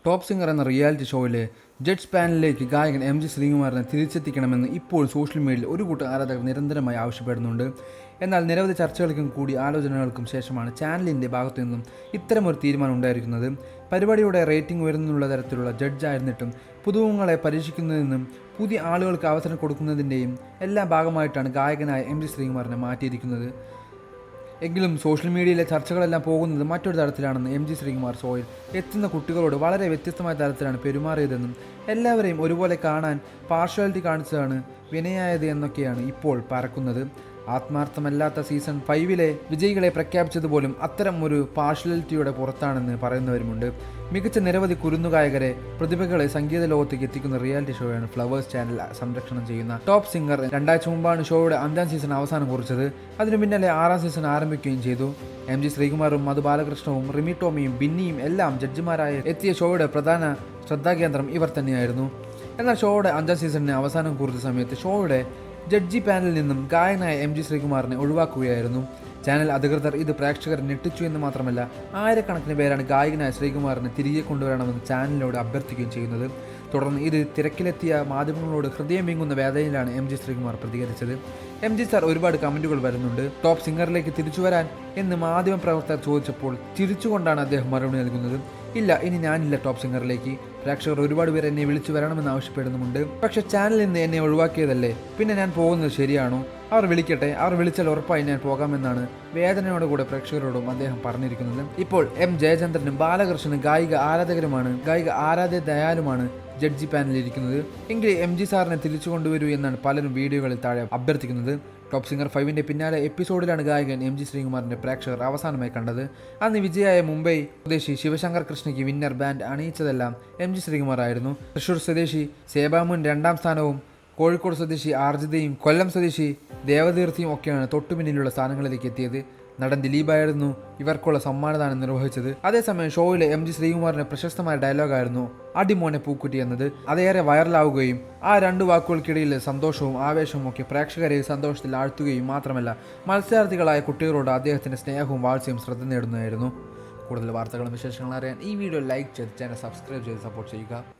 Top singer എന്ന reality ഷോയിലെ judge പാനലിലേക്ക് ഗായകൻ M G ശ്രീകുമാറിനെ തിരിച്ചെത്തിക്കണമെന്ന് ഇപ്പോൾ സോഷ്യൽ മീഡിയയിൽ ഒരു കൂട്ടം ആരാധകർ നിരന്തരമായി ആവശ്യപ്പെടുന്നുണ്ട്. എന്നാൽ നിരവധി ചർച്ചകൾക്കും കൂടി ആലോചനകൾക്കും ശേഷമാണ് ചാനലിൻ്റെ ഭാഗത്തു നിന്നും ഇത്തരമൊരു തീരുമാനം ഉണ്ടായിരിക്കുന്നത്. പരിപാടിയുടെ റേറ്റിംഗ് ഉയർന്നുള്ള തരത്തിലുള്ള ജഡ്ജായിരുന്നിട്ടും പുതുമുഖങ്ങളെ പരീക്ഷിക്കുന്നതിനും പുതിയ ആളുകൾക്ക് അവസരം കൊടുക്കുന്നതിൻ്റെയും എല്ലാ ഭാഗമായിട്ടാണ് ഗായകനായ എം ജി ശ്രീകുമാറിനെ മാറ്റിയിരിക്കുന്നത്. എങ്കിലും സോഷ്യൽ മീഡിയയിലെ ചർച്ചകളെല്ലാം പോകുന്നത് മറ്റൊരു തരത്തിലാണെന്ന് എം ജി ശ്രീകുമാർ ഷോയിൽ എത്തുന്ന കുട്ടികളോട് വളരെ വ്യത്യസ്തമായ തരത്തിലാണ് പെരുമാറിയതെന്നും എല്ലാവരെയും ഒരുപോലെ കാണാൻ പാർഷ്വാലിറ്റി കാണിച്ചതാണ് വിനയായത് എന്നൊക്കെയാണ് ഇപ്പോൾ പരക്കുന്നത്. ആത്മാർത്ഥമല്ലാത്ത സീസൺ 5 വിജയികളെ പ്രഖ്യാപിച്ചതുപോലും അത്തരം ഒരു പാർഷ്വാലിറ്റിയുടെ പുറത്താണെന്ന് പറയുന്നവരുമുണ്ട്. മികച്ച നിരവധി കുരുന്നുഗായകരെ പ്രതിഭകളെ സംഗീത ലോകത്തേക്ക് എത്തിക്കുന്ന റിയാലിറ്റി ഷോയാണ് ഫ്ലവേഴ്സ് ചാനൽ സംരക്ഷണം ചെയ്യുന്ന ടോപ്പ് സിംഗർ. 2 ആഴ്ച മുമ്പാണ് ഷോയുടെ 5ാം സീസൺ അവസാനം കുറിച്ചത്. അതിനു പിന്നാലെ 6ാം സീസൺ ആരംഭിക്കുകയും ചെയ്തു. എം ജി ശ്രീകുമാറും മധു ബാലകൃഷ്ണവും റിമി ടോമിയും ബിന്നിയും എല്ലാം ജഡ്ജിമാരായി എത്തിയ ഷോയുടെ പ്രധാന ശ്രദ്ധാകേന്ദ്രം ഇവർ തന്നെയായിരുന്നു. എന്നാൽ ഷോയുടെ 5ാം സീസണിന് അവസാനം കുറിച്ച സമയത്ത് ഷോയുടെ ജഡ്ജി പാനലിൽ നിന്നും ഗായകനായ എം ജി ശ്രീകുമാറിനെ ഒഴിവാക്കുകയായിരുന്നു. ചാനൽ അധികൃതർ ഇത് പ്രേക്ഷകരെ ഞെട്ടിച്ചു എന്ന് മാത്രമല്ല, ആയിരക്കണക്കിന് പേരാണ് ഗായകനായ ശ്രീകുമാറിനെ തിരികെ കൊണ്ടുവരണമെന്ന് ചാനലിനോട് അഭ്യർത്ഥിക്കുകയും ചെയ്യുന്നത്. തുടർന്ന് ഇത് തിരക്കിലെത്തിയ മാധ്യമങ്ങളോട് ഹൃദയം വീങ്ങുന്ന വേദനയിലാണ് എം ജി ശ്രീകുമാർ പ്രതികരിച്ചത്. എം ജി സാർ, ഒരുപാട് കമൻറ്റുകൾ വരുന്നുണ്ട്. ടോപ്പ് സിംഗറിലേക്ക് തിരിച്ചു വരാൻ എന്ന് മാധ്യമ പ്രവർത്തകർ ചോദിച്ചപ്പോൾ ചിരിച്ചുകൊണ്ടാണ് അദ്ദേഹം മറുപടി നൽകുന്നത്. ഇല്ല, ഇനി ഞാനില്ല ടോപ്പ് സിംഗറിലേക്ക്. പ്രേക്ഷകർ ഒരുപാട് പേർ എന്നെ വിളിച്ചു വരണമെന്ന് ആവശ്യപ്പെടുന്നുമുണ്ട്. പക്ഷെ ചാനലിൽ നിന്ന് എന്നെ ഒഴിവാക്കിയതല്ലേ, പിന്നെ ഞാൻ പോകുന്നത് ശരിയാണോ? അവർ വിളിക്കട്ടെ, അവർ വിളിച്ചാൽ ഉറപ്പായി ഞാൻ പോകാമെന്നാണ് വേദനയോടുകൂടെ പ്രേക്ഷകരോടും അദ്ദേഹം പറഞ്ഞിരിക്കുന്നത്. ഇപ്പോൾ എം ജയചന്ദ്രനും ബാലകൃഷ്ണനും ഗായിക ആരാധ്യ ദയാലുമാണ് ജഡ്ജി പാനലിൽ ഇരിക്കുന്നത്. എങ്കിൽ എം ജി സാറിനെ തിരിച്ചു കൊണ്ടുവരൂ എന്നാണ് പലരും വീഡിയോകളിൽ താഴെ അഭ്യർത്ഥിക്കുന്നത്. ടോപ്പ് സിംഗർ 5 പിന്നാലെ എപ്പിസോഡിലാണ് ഗായകൻ എം ജി ശ്രീകുമാറിന്റെ പ്രേക്ഷകർ അവസാനമായി കണ്ടത്. അന്ന് വിജയായ മുംബൈ സ്വദേശി ശിവശങ്കർ കൃഷ്ണയ്ക്ക് വിന്നർ ബാൻഡ് അണിയിച്ചതെല്ലാം എം ജി ശ്രീകുമാർ ആയിരുന്നു. തൃശൂർ സ്വദേശി സേബാമുൻ 2ാം സ്ഥാനവും കോഴിക്കോട് സ്വദേശി ആർജിതയും കൊല്ലം സ്വദേശി ദേവതീർത്ഥിയും ഒക്കെയാണ് തൊട്ടുപിന്നിലുള്ള സ്ഥാനങ്ങളിലേക്ക് എത്തിയത്. നടൻ ദിലീപായിരുന്നു ഇവർക്കുള്ള സമ്മാനദാനം നിർവഹിച്ചത്. അതേസമയം ഷോയിലെ എം ജി ശ്രീകുമാറിന്റെ പ്രശസ്തമായ ഡയലോഗായിരുന്നു അടിമോനെ പൂക്കുറ്റി എന്നത്. അതേറെ വൈറലാവുകയും ആ 2 വാക്കുകൾക്കിടയിലെ സന്തോഷവും ആവേശവും ഒക്കെ പ്രേക്ഷകരെ സന്തോഷത്തിൽ ആഴ്ത്തുകയും മാത്രമല്ല, മത്സരാർത്ഥികളായ കുട്ടികളോട് അദ്ദേഹത്തിന്റെ സ്നേഹവും വാത്സ്യവും ശ്രദ്ധ നേടുന്നതായിരുന്നു. കൂടുതൽ വാർത്തകളും വിശേഷങ്ങളും അറിയാൻ ഈ വീഡിയോ ലൈക്ക് ചെയ്ത് ചാനൽ സബ്സ്ക്രൈബ് ചെയ്ത് സപ്പോർട്ട് ചെയ്യുക.